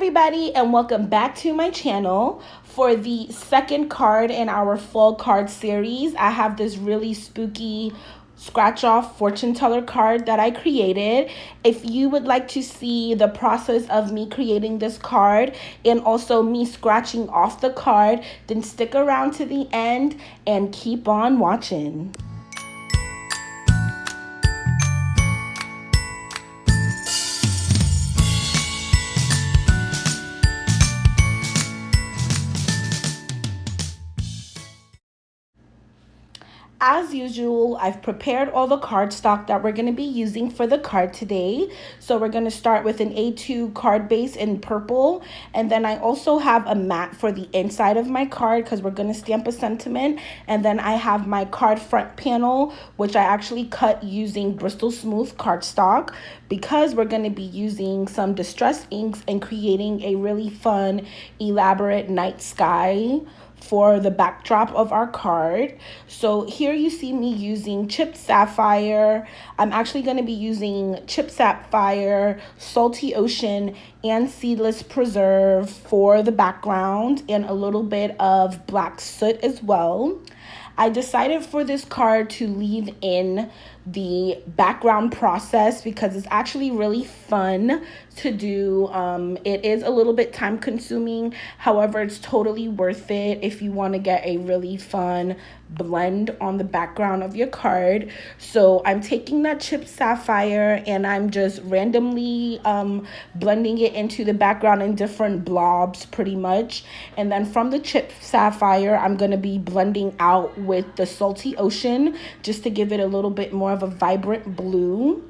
everybody, and welcome back to my channel. For the second card in our fall card series, I have this really spooky scratch off fortune teller card that I created. If you would like to see the process of me creating this card and also me scratching off the card, then stick around to the end and keep on watching. As usual, I've prepared all the cardstock that we're going to be using for the card today. So we're going to start with an A2 card base in purple. And then I also have a mat for the inside of my card because we're going to stamp a sentiment. And then I have my card front panel, which I actually cut using Bristol Smooth cardstock because we're going to be using some distress inks and creating a really fun, elaborate night sky for the backdrop of our card. So here you see me using chipped sapphire. I'm actually going to be using chipped sapphire, salty ocean, and seedless preserve for the background, and a little bit of black soot as well. I decided for this card to leave in the background process because it's actually really fun to do. It is a little bit time consuming. However, it's totally worth it if you want to get a really fun blend on the background of your card. So I'm taking that chipped sapphire and I'm just randomly blending it into the background in different blobs pretty much. And then from the chipped sapphire, I'm going to be blending out with the salty ocean just to give it a little bit more of a vibrant blue.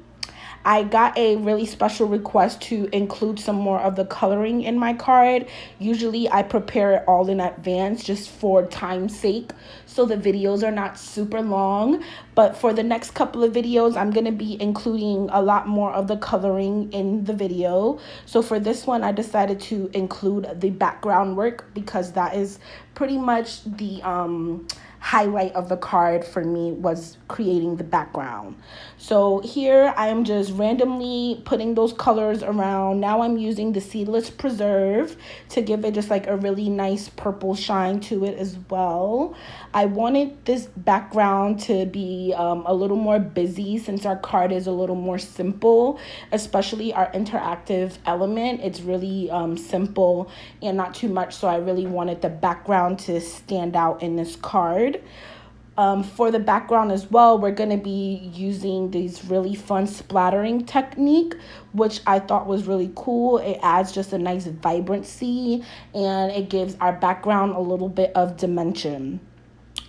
I got a really special request to include some more of the coloring in my card. Usually I prepare it all in advance just for time's sake, so the videos are not super long. But for the next couple of videos, I'm going to be including a lot more of the coloring in the video. So for this one, I decided to include the background work because that is pretty much the highlight of the card for me, was creating the background. So here I'm just randomly putting those colors around. Now I'm using the seedless preserve to give it just like a really nice purple shine to it as well. I wanted this background to be a little more busy since our card is a little more simple, especially our interactive element. It's really simple and not too much, so I really wanted the background to stand out in this card. For the background as well, we're going to be using these really fun splattering technique, which I thought was really cool. It adds just a nice vibrancy and it gives our background a little bit of dimension.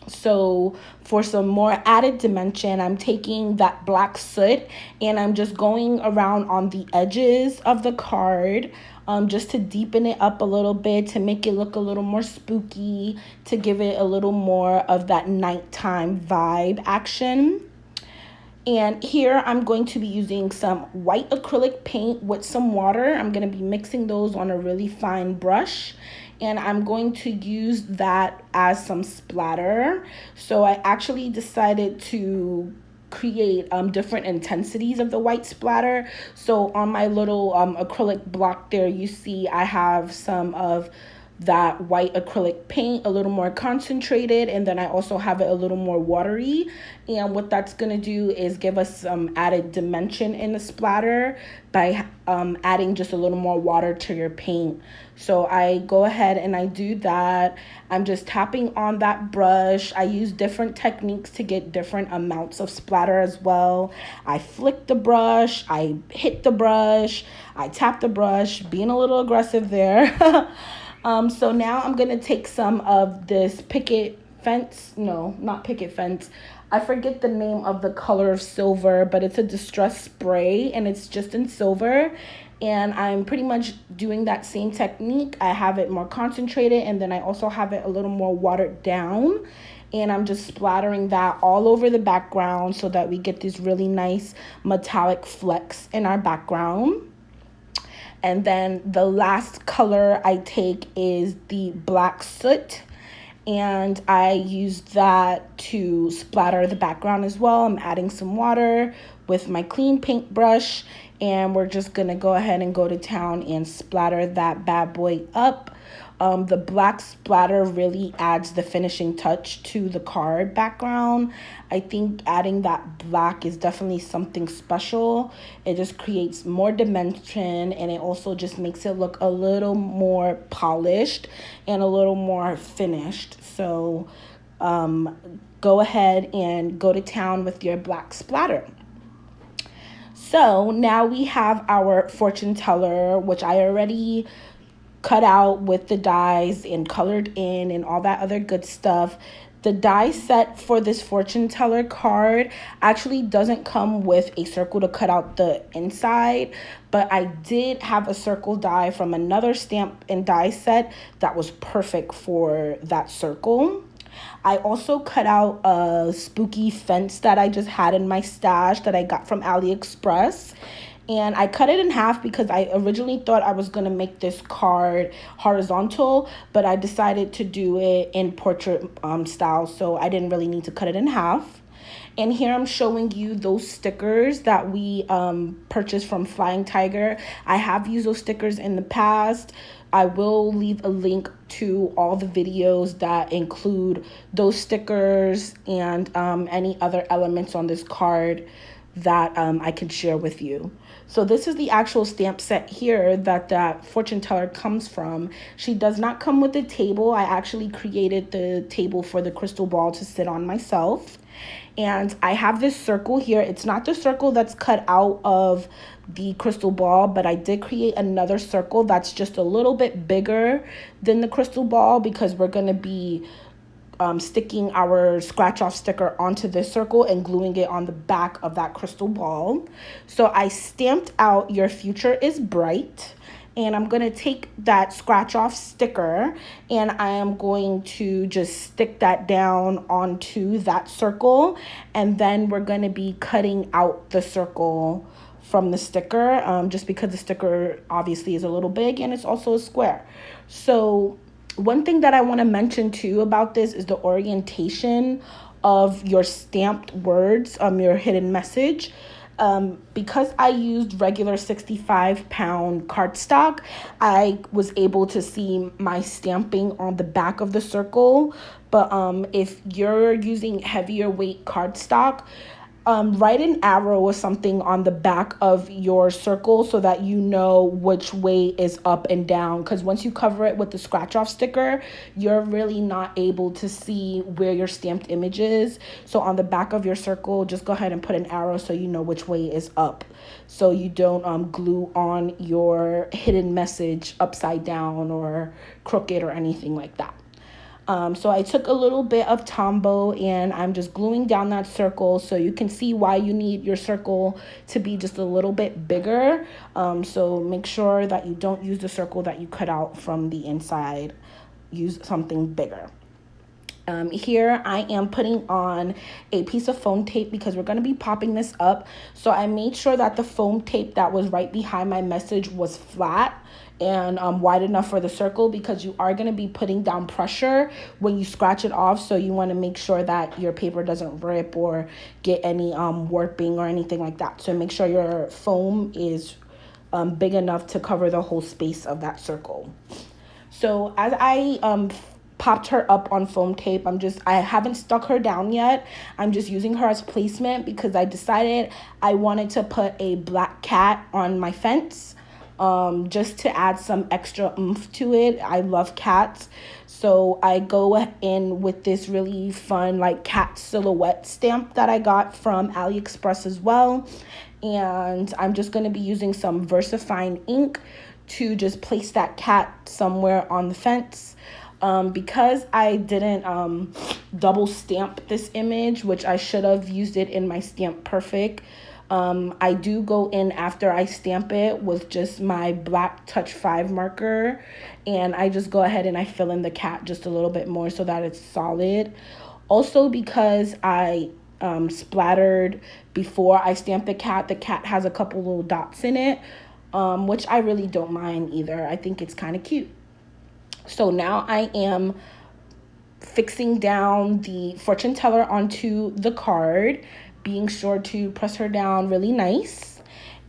So for some more added dimension, I'm taking that black soot and I'm just going around on the edges of the card just to deepen it up a little bit, to make it look a little more spooky, to give it a little more of that nighttime vibe action. And here I'm going to be using some white acrylic paint with some water. I'm going to be mixing those on a really fine brush. And I'm going to use that as some splatter. So I actually decided to create different intensities of the white splatter. So on my little acrylic block there, you see I have some of that white acrylic paint, a little more concentrated, and then I also have it a little more watery. And what that's going to do is give us some added dimension in the splatter by adding just a little more water to your paint. So I go ahead and I do that. I'm just tapping on that brush. I use different techniques to get different amounts of splatter as well. I flick the brush, I hit the brush, I tap the brush, being a little aggressive there. So now I'm going to take some of this picket fence. No, not picket fence. I forget the name of the color of silver, but it's a distress spray and it's just in silver. And I'm pretty much doing that same technique. I have it more concentrated and then I also have it a little more watered down. And I'm just splattering that all over the background so that we get this really nice metallic flecks in our background. And then the last color I take is the black soot. And I use that to splatter the background as well. I'm adding some water with my clean paintbrush, and we're just gonna go ahead and go to town and splatter that bad boy up. The black splatter really adds the finishing touch to the card background. I think adding that black is definitely something special. It just creates more dimension, and it also just makes it look a little more polished and a little more finished. So go ahead and go to town with your black splatter. So now we have our fortune teller, which I already cut out with the dies and colored in and all that other good stuff. The die set for this fortune teller card actually doesn't come with a circle to cut out the inside, but I did have a circle die from another stamp and die set that was perfect for that circle. I also cut out a spooky fence that I just had in my stash that I got from AliExpress. And I cut it in half because I originally thought I was going to make this card horizontal, but I decided to do it in portrait style, so I didn't really need to cut it in half. And here I'm showing you those stickers that we purchased from Flying Tiger. I have used those stickers in the past. I will leave a link to all the videos that include those stickers and any other elements on this card that I can share with you. So this is the actual stamp set here that fortune teller comes from. She does not come with a table. I actually created the table for the crystal ball to sit on myself. And I have this circle here. It's not the circle that's cut out of the crystal ball, but I did create another circle that's just a little bit bigger than the crystal ball because we're going to be sticking our scratch off sticker onto this circle and gluing it on the back of that crystal ball. So I stamped out "Your future is bright," and I'm going to take that scratch off sticker and I am going to just stick that down onto that circle, and then we're going to be cutting out the circle from the sticker just because the sticker obviously is a little big and it's also a square. So one thing that I want to mention too about this is the orientation of your stamped words, your hidden message. Because I used regular 65-pound cardstock, I was able to see my stamping on the back of the circle. But if you're using heavier weight cardstock, write an arrow or something on the back of your circle so that you know which way is up and down, because once you cover it with the scratch off sticker, you're really not able to see where your stamped image is. So on the back of your circle, just go ahead and put an arrow so you know which way is up, so you don't glue on your hidden message upside down or crooked or anything like that. So I took a little bit of Tombow and I'm just gluing down that circle, so you can see why you need your circle to be just a little bit bigger. So make sure that you don't use the circle that you cut out from the inside. Use something bigger. Here I am putting on a piece of foam tape because we're going to be popping this up. So I made sure that the foam tape that was right behind my message was flat and wide enough for the circle, because you are going to be putting down pressure when you scratch it off. So you want to make sure that your paper doesn't rip or get any warping or anything like that. So make sure your foam is big enough to cover the whole space of that circle. So as I popped her up on foam tape, I haven't stuck her down yet. I'm just using her as placement because I decided I wanted to put a black cat on my fence, just to add some extra oomph to it. I love cats. So I go in with this really fun like cat silhouette stamp that I got from AliExpress as well. And I'm just going to be using some VersaFine ink to just place that cat somewhere on the fence. Because I didn't double stamp this image, which I should have used it in my Stamp Perfect, I do go in after I stamp it with just my black Touch 5 marker, and I just go ahead and I fill in the cat just a little bit more so that it's solid. Also, because I splattered before I stamped the cat has a couple little dots in it, which I really don't mind either. I think it's kind of cute. So now I am fixing down the fortune teller onto the card, being sure to press her down really nice.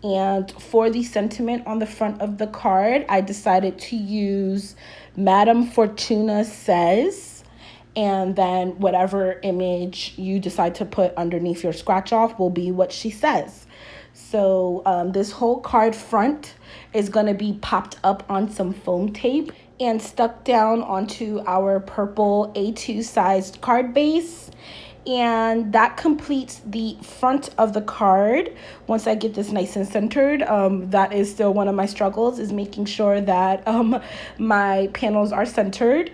And for the sentiment on the front of the card, I decided to use Madame Fortuna Says. And then whatever image you decide to put underneath your scratch off will be what she says. So this whole card front is going to be popped up on some foam tape and stuck down onto our purple A2 sized card base. And that completes the front of the card. Once I get this nice and centered, that is still one of my struggles, is making sure that my panels are centered.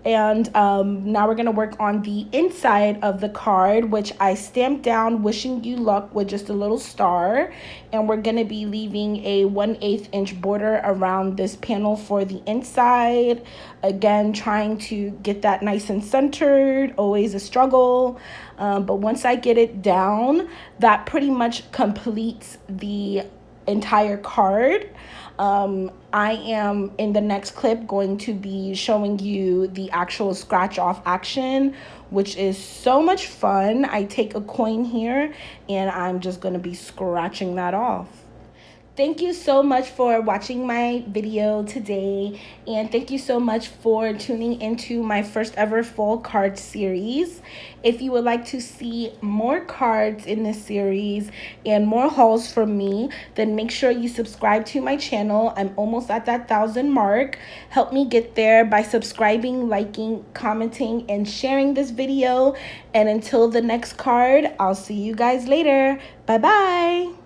And now we're going to work on the inside of the card, which I stamped down wishing you luck with just a little star. And we're going to be leaving a 1/8 inch border around this panel for the inside. Again, trying to get that nice and centered, always a struggle. But once I get it down, that pretty much completes the entire card. I am in the next clip going to be showing you the actual scratch off action, which is so much fun. I take a coin here and I'm just going to be scratching that off. Thank you so much for watching my video today, and thank you so much for tuning into my first ever full card series. If you would like to see more cards in this series and more hauls from me, then make sure you subscribe to my channel. I'm almost at that 1,000 mark. Help me get there by subscribing, liking, commenting, and sharing this video. And until the next card, I'll see you guys later. Bye-bye.